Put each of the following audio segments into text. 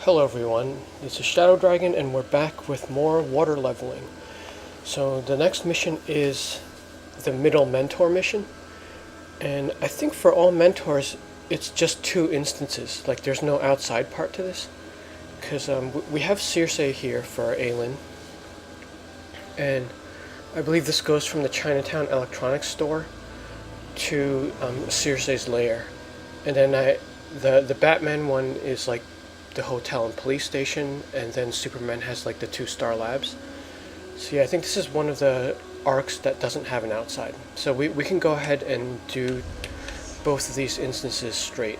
Hello everyone, this is Shadow Dragon and we're back with more water leveling. So the next mission is the middle mentor mission, and I think for all mentors it's just 2 instances, like there's no outside part to this. Because we have Circe here for our Aelin, and I believe this goes from the Chinatown Electronics store to Circe's lair. And then the Batman one is like the hotel and police station, and then Superman has like the 2-star labs. So yeah, I think this is one of the arcs that doesn't have an outside. So we can go ahead and do both of these instances straight,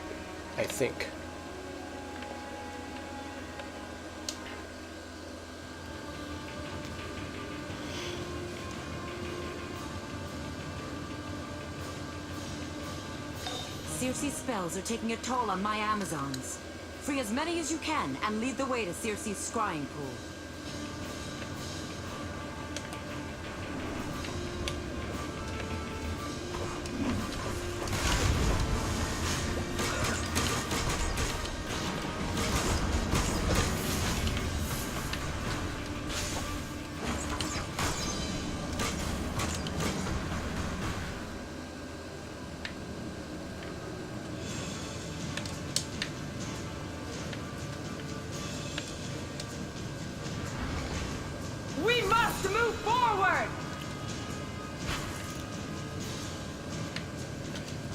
I think. Circe's spells are taking a toll on my Amazons. Free as many as you can and lead the way to Circe's scrying pool. We must move forward!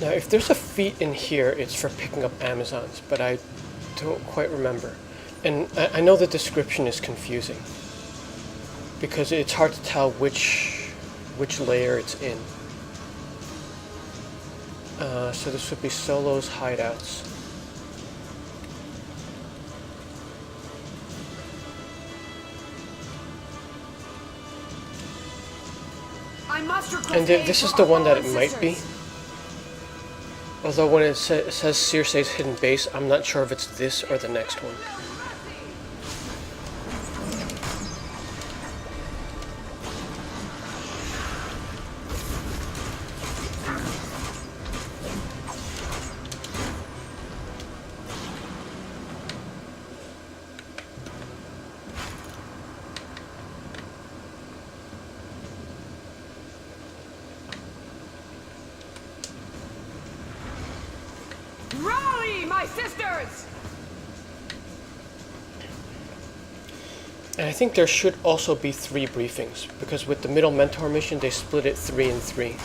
Now if there's a feat in here, it's for picking up Amazons, but I don't quite remember. And I know the description is confusing, because it's hard to tell which layer it's in. So this would be Solo's hideouts. And this is the one that it might be. Although when it says Circe's hidden base, I'm not sure if it's this or the next one. Rally, my sisters! And I think there should also be 3 briefings, because with the middle mentor mission they split it 3 and 3.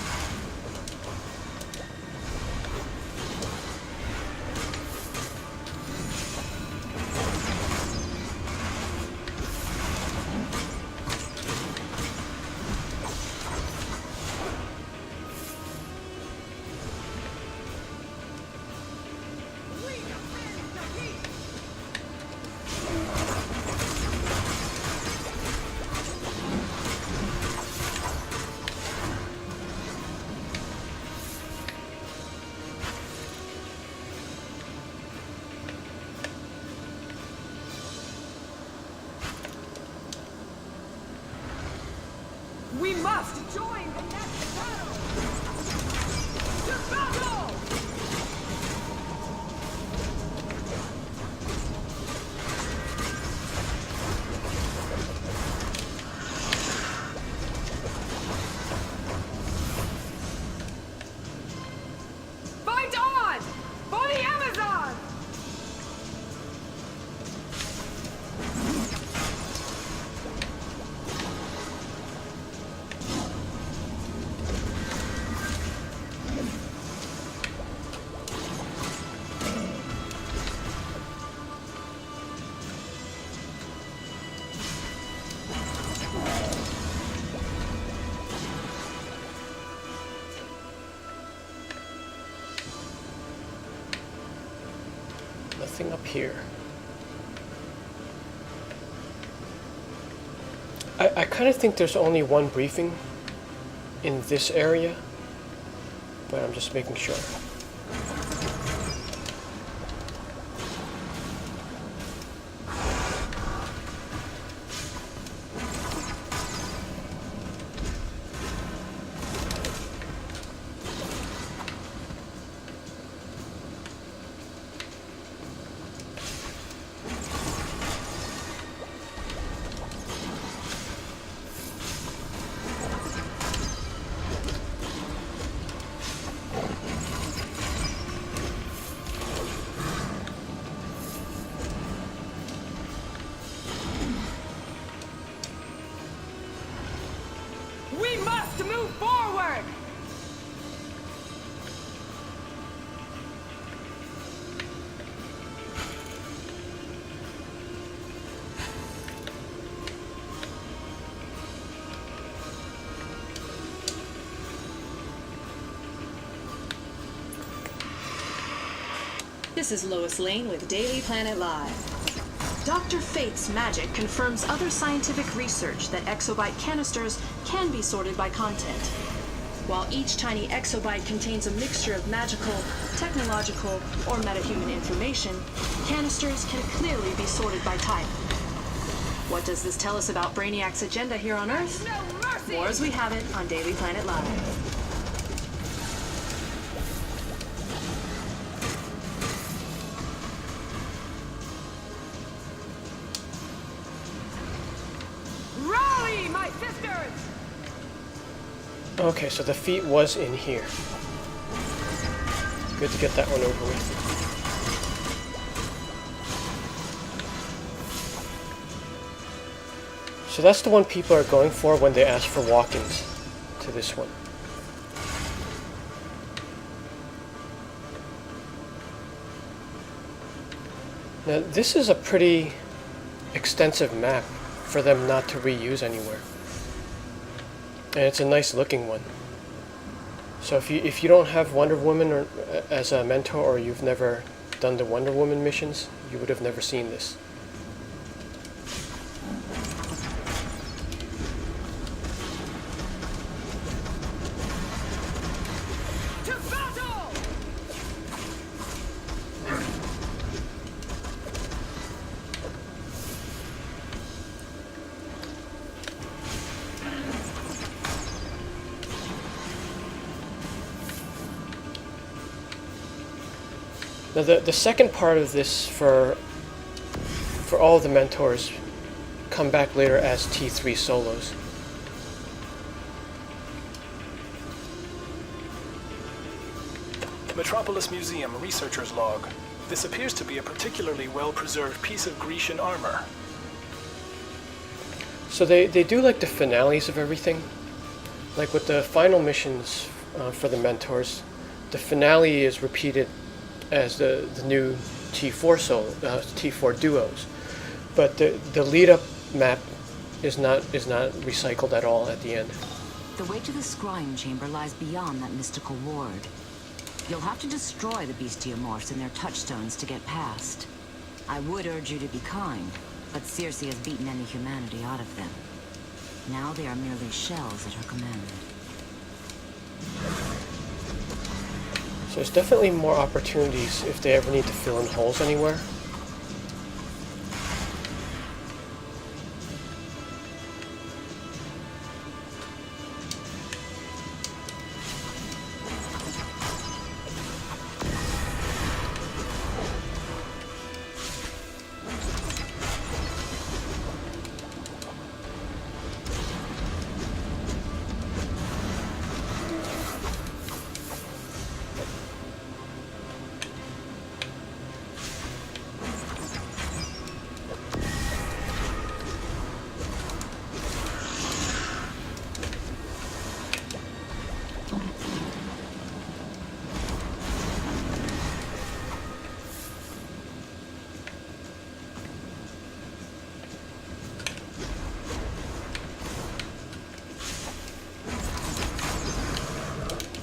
We must join the next battle! To battle! Fight on! For the Amazon! Nothing up here. I kind of think there's only one briefing in this area, but I'm just making sure. Move forward! This is Lois Lane with Daily Planet Live. Dr. Fate's magic confirms other scientific research that exobyte canisters can be sorted by content. While each tiny exobyte contains a mixture of magical, technological, or metahuman information, canisters can clearly be sorted by type. What does this tell us about Brainiac's agenda here on Earth? No mercy! More as we have it on Daily Planet Live. Rally, my sisters! Okay, so the feat was in here. Good to get that one over with. So that's the one people are going for when they ask for walk-ins to this one. Now this is a pretty extensive map for them not to reuse anywhere. And it's a nice looking one. So if you don't have Wonder Woman or, as a mentor, or you've never done the Wonder Woman missions, you would have never seen this. To battle! Now the second part of this for all the mentors come back later as T3 solos. Metropolis Museum Researcher's Log. This appears to be a particularly well-preserved piece of Grecian armor. So they do like the finales of everything. Like with the final missions for the mentors, the finale is repeated as the new T4 solo, T4 duos, but the lead-up map is not recycled at all at the end. The way to the scrying chamber lies beyond that mystical ward. You'll have to destroy the bestiomorphs and their touchstones to get past. I would urge you to be kind, but Circe has beaten any humanity out of them. Now they are merely shells at her command. So there's definitely more opportunities if they ever need to fill in holes anywhere.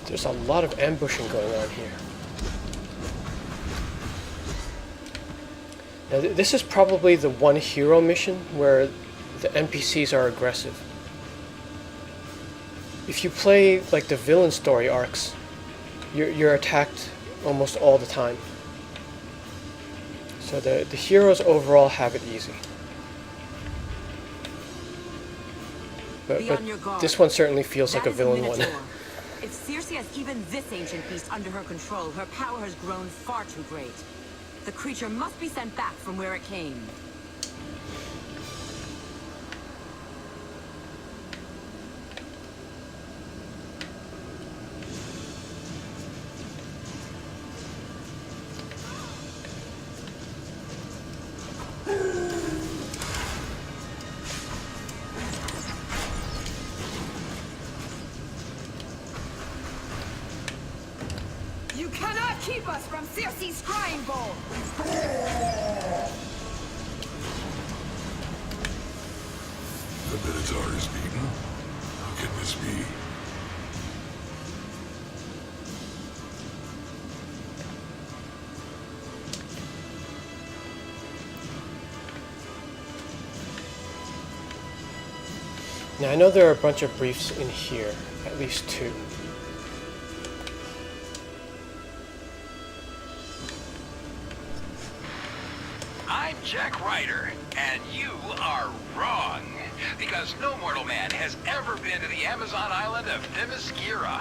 There's a lot of ambushing going on here. Now this is probably the one hero mission where the NPCs are aggressive. If you play like the villain story arcs, you're attacked almost all the time. So the heroes overall have it easy. But this one certainly feels like a villain one. If Circe has even this ancient beast under her control, her power has grown far too great. The creature must be sent back from where it came. cannot keep us from Circe's Stronghold! The Minotaur is beaten? How can this be? Now I know there are a bunch of briefs in here, at least 2. I'm Jack Ryder, and you are wrong. Because no mortal man has ever been to the Amazon island of Themyscira.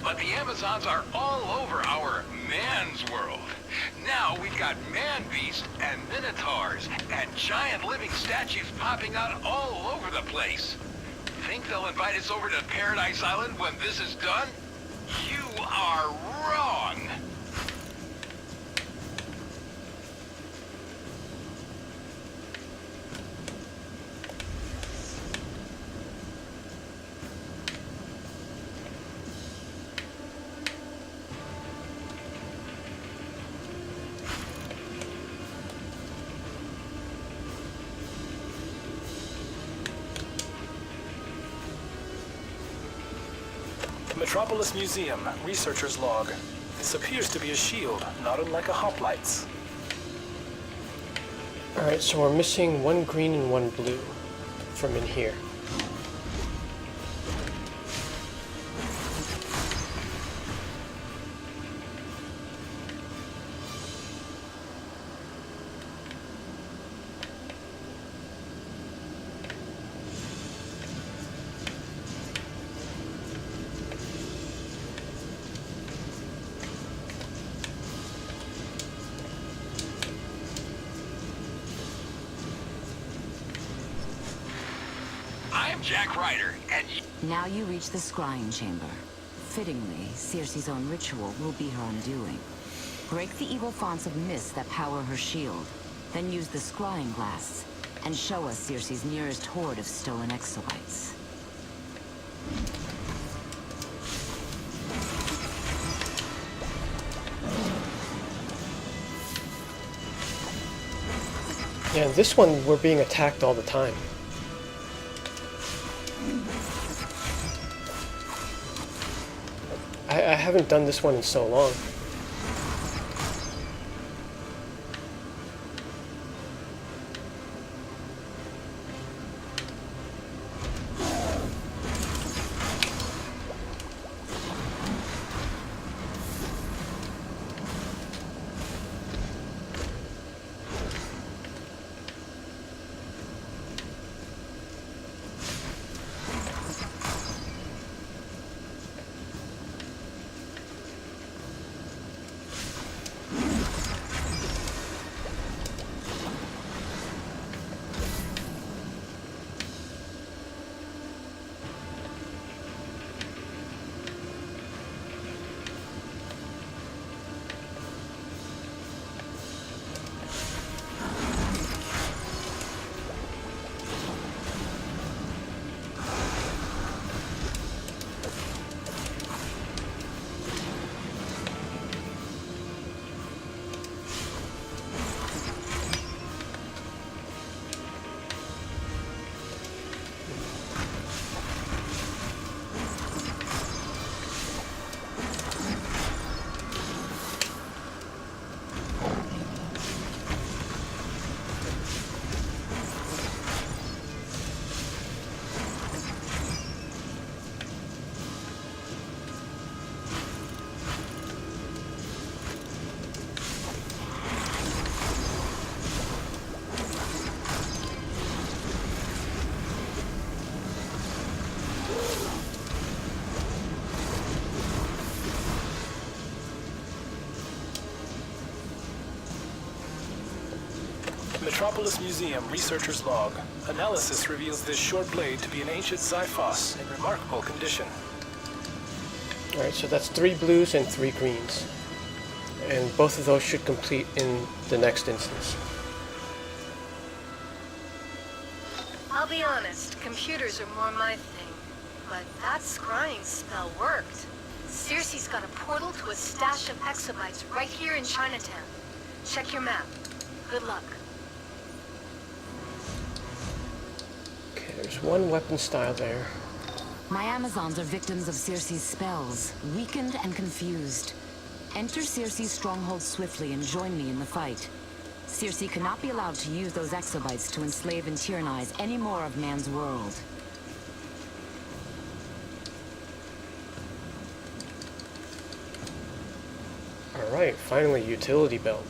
But the Amazons are all over our man's world. Now we've got man-beasts and minotaurs and giant living statues popping out all over the place. Think they'll invite us over to Paradise Island when this is done? You are wrong! Metropolis Museum, researcher's log. This appears to be a shield, not unlike a hoplite's. Alright, so we're missing 1 green and 1 blue from in here. I'm Jack Ryder, and Now you reach the scrying chamber. Fittingly, Circe's own ritual will be her undoing. Break the evil fonts of mist that power her shield, then use the scrying glass, and show us Circe's nearest horde of stolen exobytes. Yeah, this one we're being attacked all the time. I haven't done this one in so long. Metropolis Museum, researcher's log. Analysis reveals this short blade to be an ancient Xiphos in remarkable condition. Alright, so that's 3 blues and 3 greens. And both of those should complete in the next instance. I'll be honest, computers are more my thing. But that scrying spell worked. Circe's got a portal to a stash of exobytes right here in Chinatown. Check your map. Good luck. Okay, there's one weapon style there. My Amazons are victims of Circe's spells, weakened and confused. Enter Circe's Stronghold swiftly and join me in the fight. Circe cannot be allowed to use those exobytes to enslave and tyrannize any more of man's world. Alright, finally, utility belt.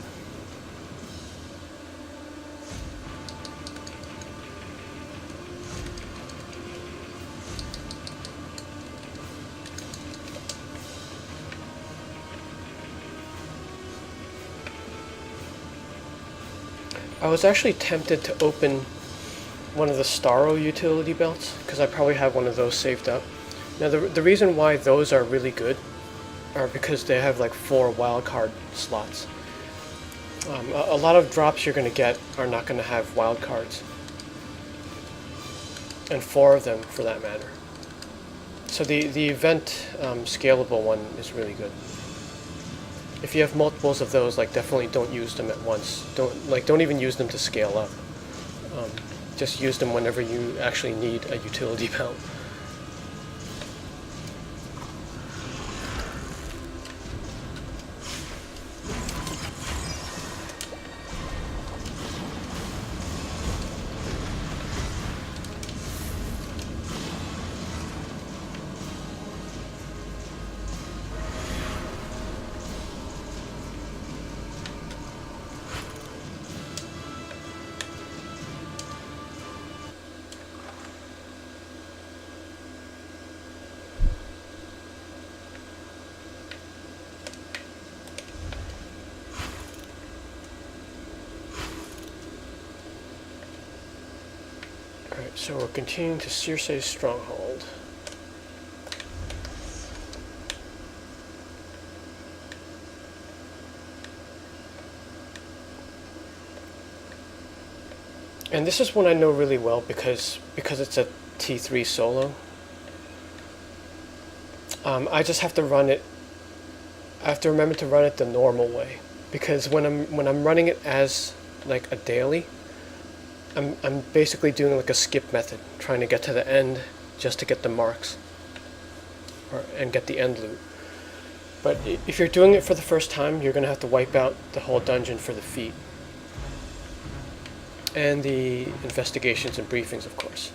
I was actually tempted to open one of the Starro utility belts, because I probably have one of those saved up. Now the reason why those are really good are because they have like 4 wildcard slots. A lot of drops you're going to get are not going to have wildcards. And 4 of them for that matter. So the event scalable one is really good. If you have multiples of those, like definitely don't use them at once. Don't even use them to scale up. Just use them whenever you actually need a utility belt. Alright, so we're continuing to Circe's Stronghold. And this is one I know really well because it's a T3 solo. I just have to run it. I have to remember to run it the normal way, because when I'm running it as like a daily, I'm basically doing like a skip method, trying to get to the end just to get the marks and get the end loot. But if you're doing it for the first time, you're going to have to wipe out the whole dungeon for the feat. And the investigations and briefings, of course.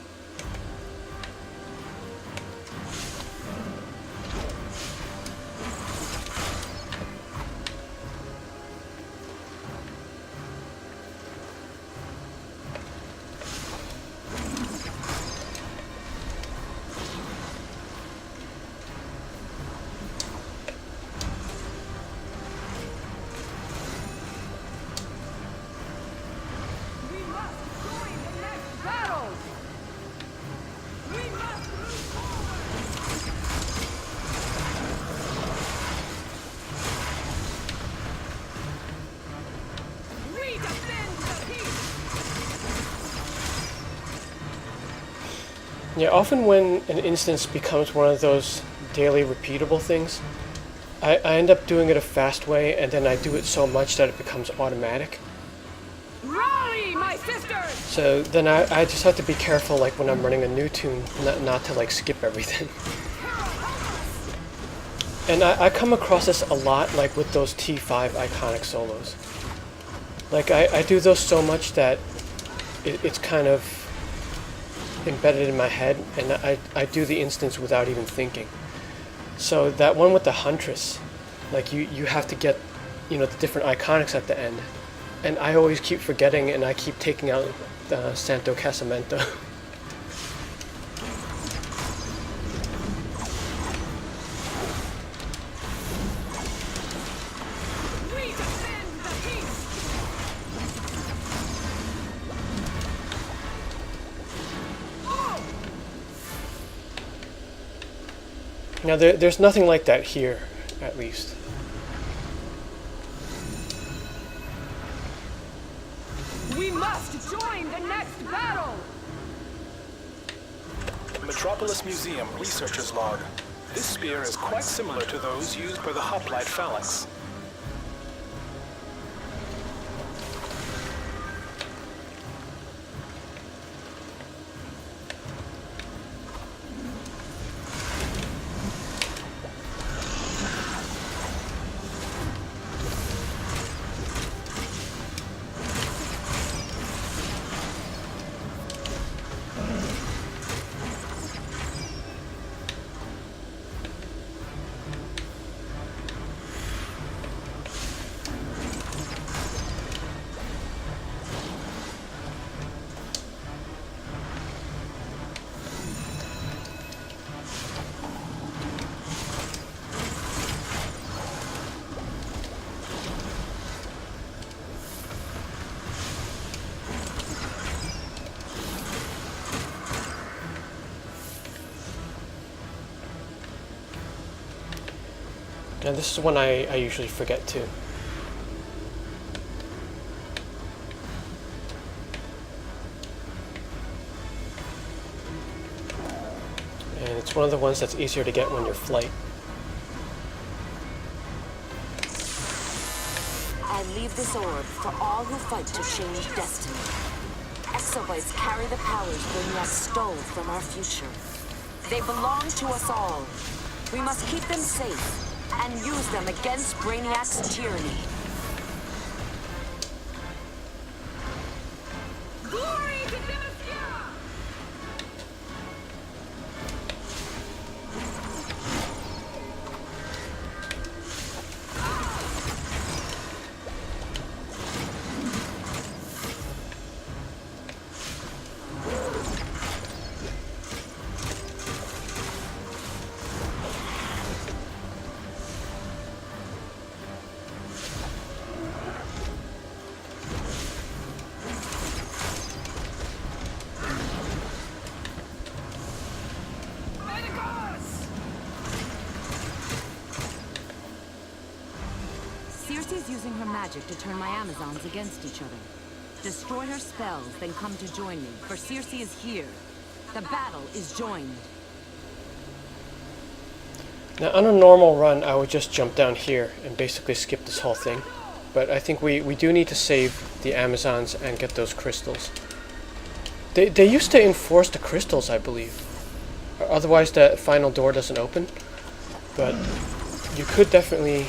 Yeah, often when an instance becomes one of those daily repeatable things, I end up doing it a fast way, and then I do it so much that it becomes automatic. Rally, my sisters! So then I just have to be careful, like when I'm running a new tune, not to like skip everything. And I come across this a lot, like with those T5 iconic solos. Like I do those so much that it's kind of embedded in my head, and I do the instance without even thinking. So that one with the Huntress, like you have to get, the different iconics at the end, and I always keep forgetting, and I keep taking out Santo Casamento. Now there's nothing like that here, at least. We must join the next battle! Metropolis Museum Researcher's Log. This spear is quite similar to those used by the hoplite phalanx. And this is one I usually forget too. And it's one of the ones that's easier to get when you're flight. I leave this orb for all who fight to change destiny. Exobytes carry the powers Brainiac stole from our future. They belong to us all. We must keep them safe and use them against Brainiac's tyranny. Glory to Themyscira! Circe's using her magic to turn my Amazons against each other. Destroy her spells, then come to join me, for Circe is here. The battle is joined. Now on a normal run I would just jump down here and basically skip this whole thing. But I think we do need to save the Amazons and get those crystals. They used to enforce the crystals, I believe. Otherwise the final door doesn't open. But you could definitely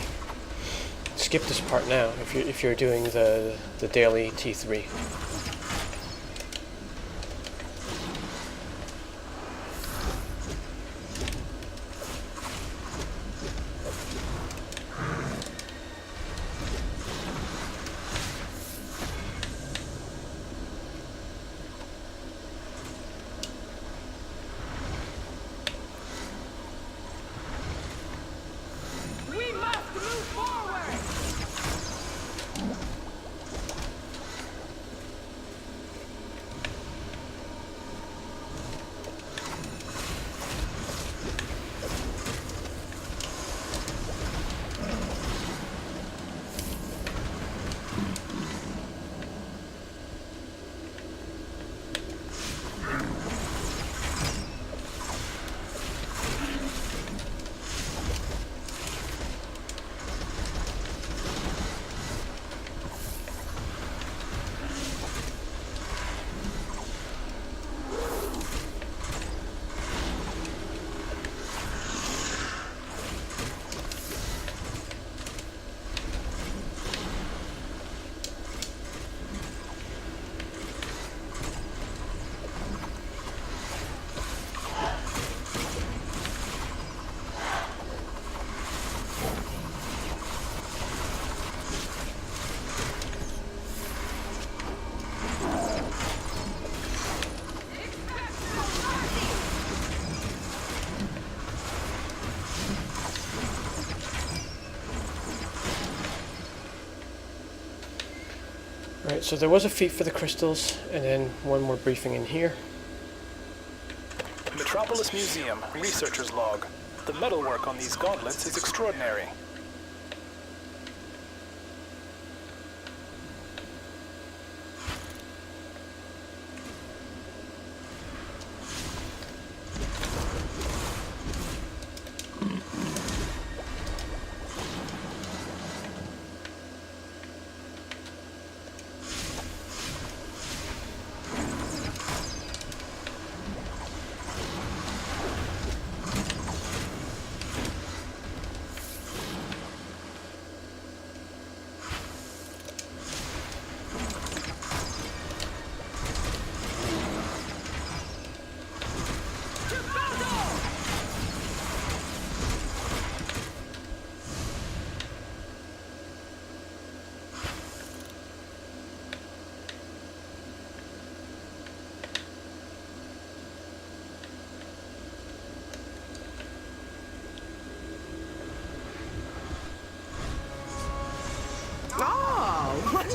skip this part now if you're doing the daily T3. We must move forward! Right, so there was a feat for the crystals, and then one more briefing in here. Metropolis Museum, researcher's log. The metalwork on these gauntlets is extraordinary.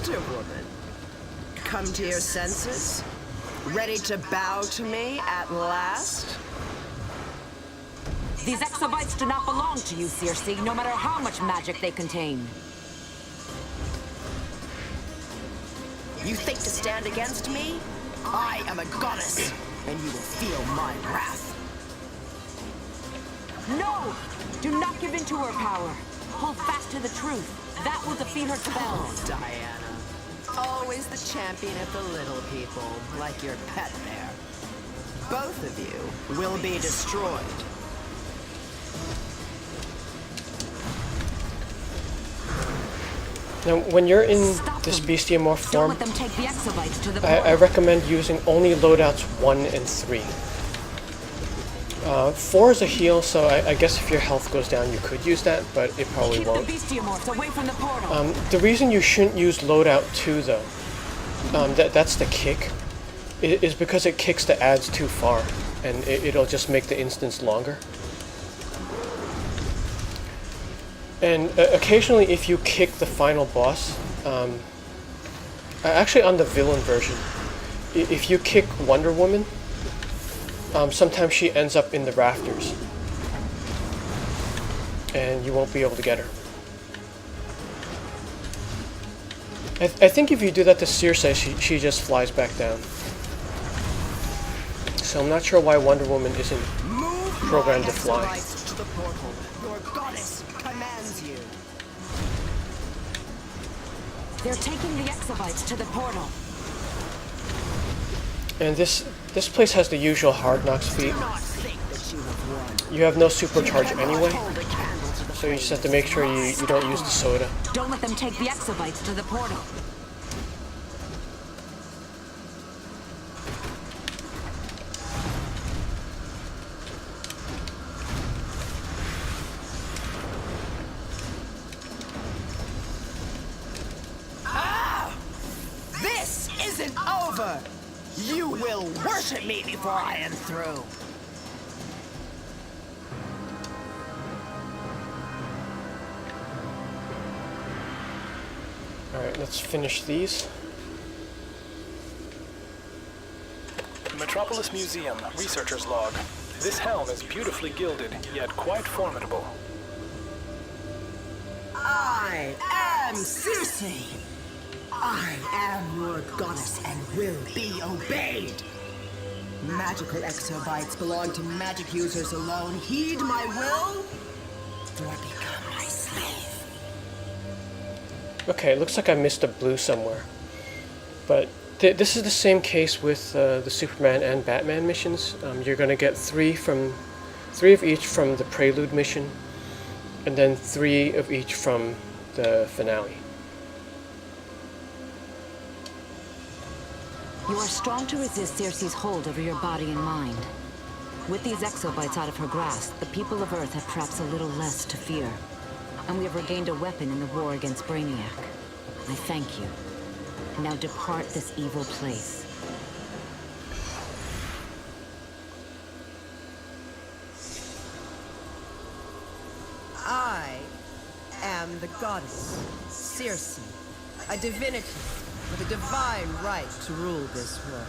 Wonder Woman. Come to your senses? Ready to bow to me at last? These exobites do not belong to you, Circe, no matter how much magic they contain. You think to stand against me? I am a goddess, and you will feel my wrath. No! Do not give in to her power. Hold fast to the truth. That will defeat her spells. Diana. Always the champion of the little people, like your pet bear. Both of you will be destroyed. Now, when you're in this bestiamorph form, Don't let them take the exobites to the I recommend using only loadouts 1 and 3. 4 is a heal, so I guess if your health goes down, you could use that, but it probably Keep won't. the bestiamorphs away from the portal. The reason you shouldn't use loadout 2, though, that's the kick, is because it kicks the adds too far, and it'll just make the instance longer. And occasionally, if you kick the final boss, actually on the villain version, if you kick Wonder Woman, sometimes she ends up in the rafters, and you won't be able to get her. I think if you do that to Circe, she just flies back down. So I'm not sure why Wonder Woman isn't programmed to fly. To the portal. Your goddess commands you. They're taking the exobites to the portal. And this place has the usual Hard Knocks feat. Do not think that you have won. You have no supercharge anyway, Hold a candle to the so you just have to make sure you don't use the soda. Don't let them take the exobites to the portal. This isn't over! You will worship me before I am through! Alright, let's finish these. Metropolis Museum, researcher's log. This helm is beautifully gilded, yet quite formidable. I am Circe! I am your goddess and will be obeyed! Magical exobites belong to magic users alone. Heed my will, or become my slave. Okay, it looks like I missed a blue somewhere. But this is the same case with the Superman and Batman missions. You're going to get 3 of each from the Prelude mission, and then 3 of each from the finale. You are strong to resist Circe's hold over your body and mind. With these exobites out of her grasp, the people of Earth have perhaps a little less to fear. And we have regained a weapon in the war against Brainiac. I thank you. Now depart this evil place. I am the goddess, Circe, a divinity with a divine right to rule this world.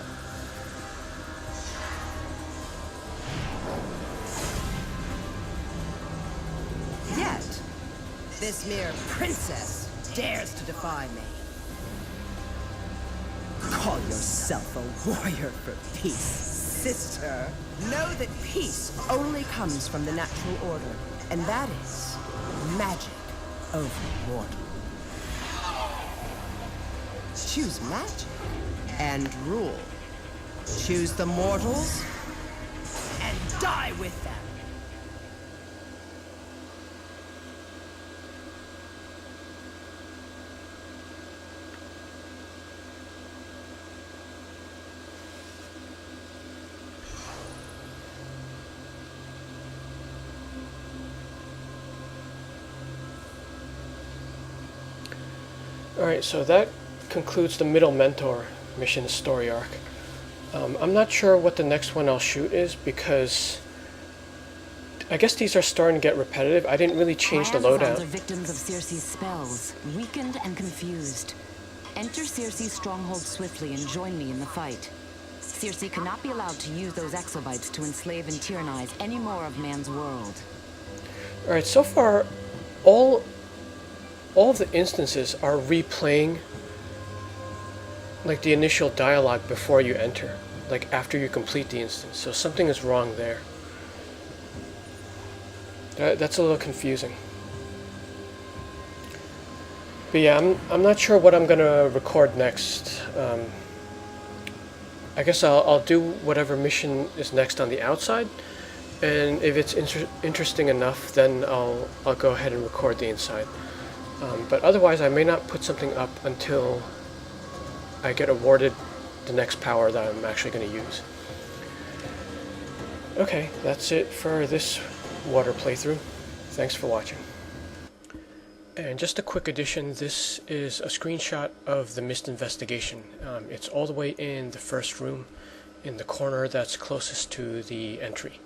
Yet, this mere princess dares to defy me. Call yourself a warrior for peace, sister. Know that peace only comes from the natural order, and that is magic over mortal. Choose magic and rule. Choose the mortals and die with them. Alright, so that concludes the Middle Mentor mission story arc. I'm not sure what the next one I'll shoot is, because I guess these are starting to get repetitive. I didn't really change the Amazons loadout. are victims of Circe's spells, weakened and confused. Enter Circe's Stronghold swiftly and join me in the fight. Circe cannot be allowed to use those exobites to enslave and tyrannize any more of man's world. Alright, so far, all of the instances are replaying like the initial dialogue before you enter, like after you complete the instance. So something is wrong there. That's a little confusing. But yeah, I'm not sure what I'm gonna record next. I guess I'll do whatever mission is next on the outside, and if it's interesting enough, then I'll go ahead and record the inside. But otherwise, I may not put something up until I get awarded the next power that I'm actually going to use. Okay, that's it for this water playthrough. Thanks for watching. And just a quick addition, this is a screenshot of the mist investigation. It's all the way in the first room, in the corner that's closest to the entry.